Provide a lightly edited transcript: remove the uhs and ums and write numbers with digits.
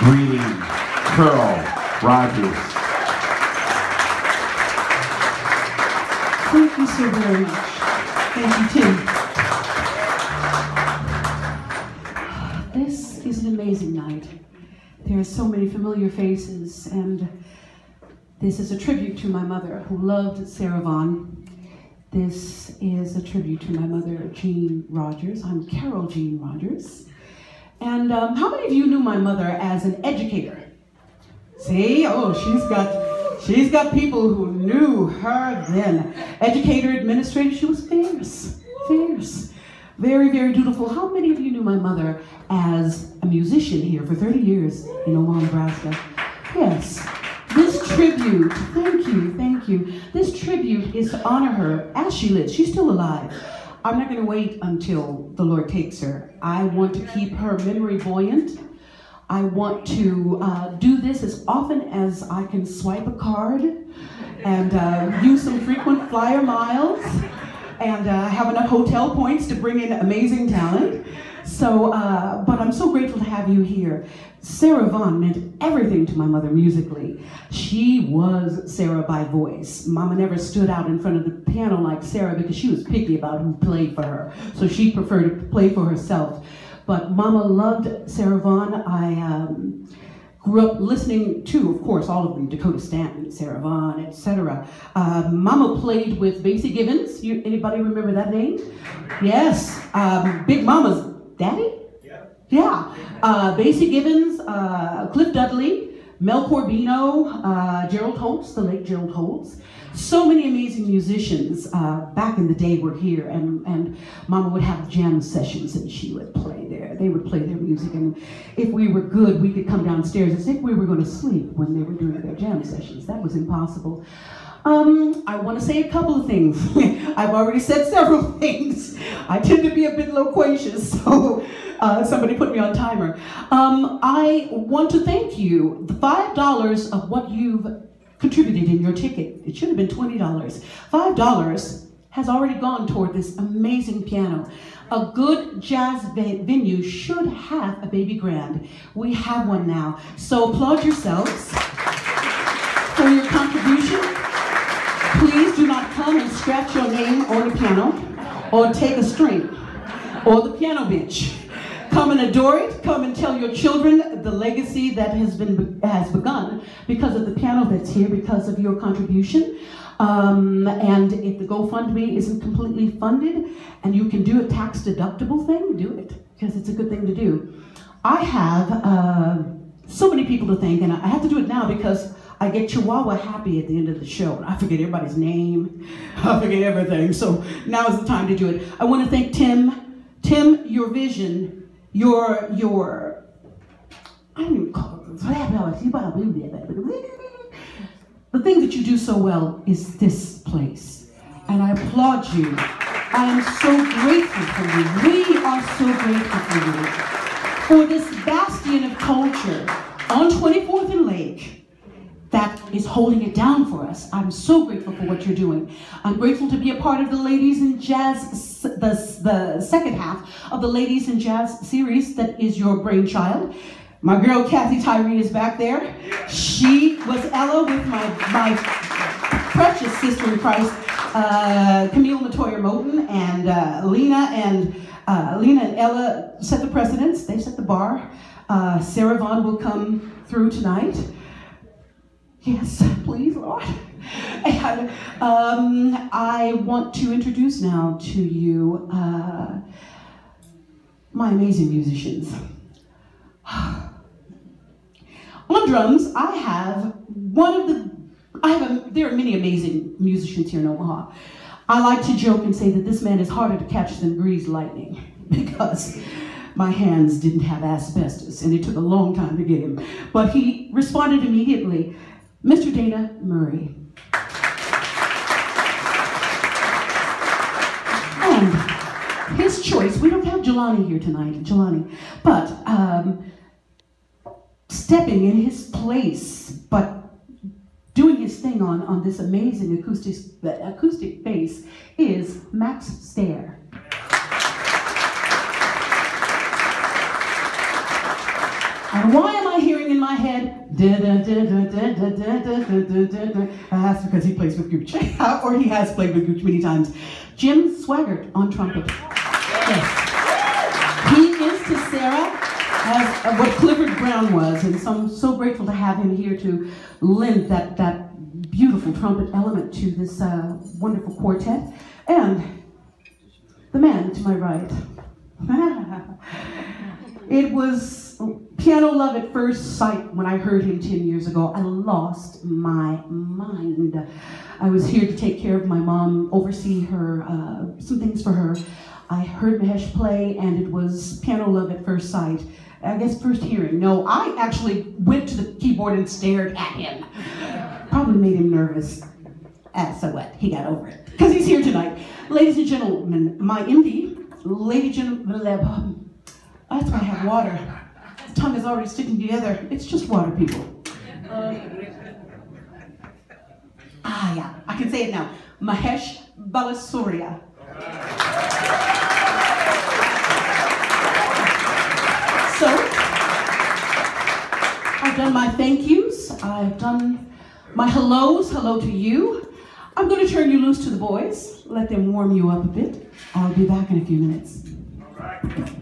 greeting Carol Rogers. Thank you so very much. Thank you, Tim. This is an amazing night. There are so many familiar faces, and this is a tribute to my mother, who loved Sarah Vaughan. This is a tribute to my mother, Jeanne Rogers. I'm Carol Jeanne Rogers. And how many of you knew my mother as an educator? See, oh, she's got people who knew her then. Educator, administrator, she was fierce, fierce. Very, very dutiful. How many of you knew my mother as a musician here for 30 years in Omaha, Nebraska? Yes. This tribute, thank you. This tribute is to honor her as she lives. She's still alive. I'm not going to wait until the Lord takes her. I want to keep her memory buoyant. I want to do this as often as I can swipe a card and use some frequent flyer miles and have enough hotel points to bring in amazing talent. So, but I'm so grateful to have you here. Sarah Vaughan meant everything to my mother musically. She was Sarah by voice. Mama never stood out in front of the piano like Sarah because she was picky about who played for her. So she preferred to play for herself. But Mama loved Sarah Vaughan. I grew up listening to, of course, all of them, Dakota Stanton, Sarah Vaughan, etc. Mama played with Basie Gibbons. Anybody remember that name? Yes. Big Mama's daddy? Yeah. Basie Gibbons, Cliff Dudley, Mel Corbino, Gerald Holtz, the late Gerald Holtz. So many amazing musicians back in the day were here, and Mama would have jam sessions and she would play there. They would play their music, and if we were good, we could come downstairs and think we were going to sleep when they were doing their jam sessions. That was impossible. I want to say a couple of things. I've already said several things. I tend to be a bit loquacious, so somebody put me on timer. I want to thank you. The $5 of what you've contributed in your ticket, it should have been $20. $5 has already gone toward this amazing piano. A good jazz venue should have a baby grand. We have one now. So applaud yourselves for your contribution. Please do not come and scratch your name on the piano or take a string or the piano bench. Come and adore it. Come and tell your children the legacy that has begun because of the piano that's here, because of your contribution. And if the GoFundMe isn't completely funded and you can do a tax-deductible thing, do it, because it's a good thing to do. I have so many people to thank, and I have to do it now because I get Chihuahua happy at the end of the show. I forget everybody's name. I forget everything. So now is the time to do it. I want to thank Tim. Tim, your vision, your I don't even call it. The thing that you do so well is this place. And I applaud you. I am so grateful for you. We are so grateful for you. For this bastion of culture on 24th and Lake that is holding it down for us. I'm so grateful for what you're doing. I'm grateful to be a part of the Ladies in Jazz, the second half of the Ladies in Jazz series that is your brainchild. My girl Kathy Tyree is back there. She was Ella with my precious sister in Christ, Camille Matoya Moten, and Lena and Ella set the precedents. They set the bar. Sarah Vaughan will come through tonight. Yes, please, Lord. And I want to introduce now to you my amazing musicians. On drums, there are many amazing musicians here in Omaha. I like to joke and say that this man is harder to catch than greased lightning because my hands didn't have asbestos and it took a long time to get him. But he responded immediately. Mr. Dana Murray. And his choice, we don't have Jelani here tonight, but stepping in his place, but doing his thing on this amazing acoustic bass is Max Stehr. And why am I hearing in my head. That's because he plays with Gooch, or he has played with Gooch many times. Jim Swaggart on trumpet. Yes. He is to Sarah as what Clifford Brown was, and so I'm so grateful to have him here to lend that beautiful trumpet element to this wonderful quartet. And the man to my right. It was piano love at first sight when I heard him 10 years ago. I lost my mind. I was here to take care of my mom, oversee her, some things for her. I heard Mahesh play, and it was piano love at first sight. I guess first hearing. No, I actually went to the keyboard and stared at him. Probably made him nervous. So what? He got over it. Because he's here tonight. Ladies and gentlemen, my MD, Lady Gentlemen, that's why I have water. His tongue is already sticking together. It's just water, people. Yeah, I can say it now. Mahesh Balasooriya. So, I've done my thank yous. I've done my hellos. Hello to you. I'm going to turn you loose to the boys. Let them warm you up a bit. I'll be back in a few minutes. All right.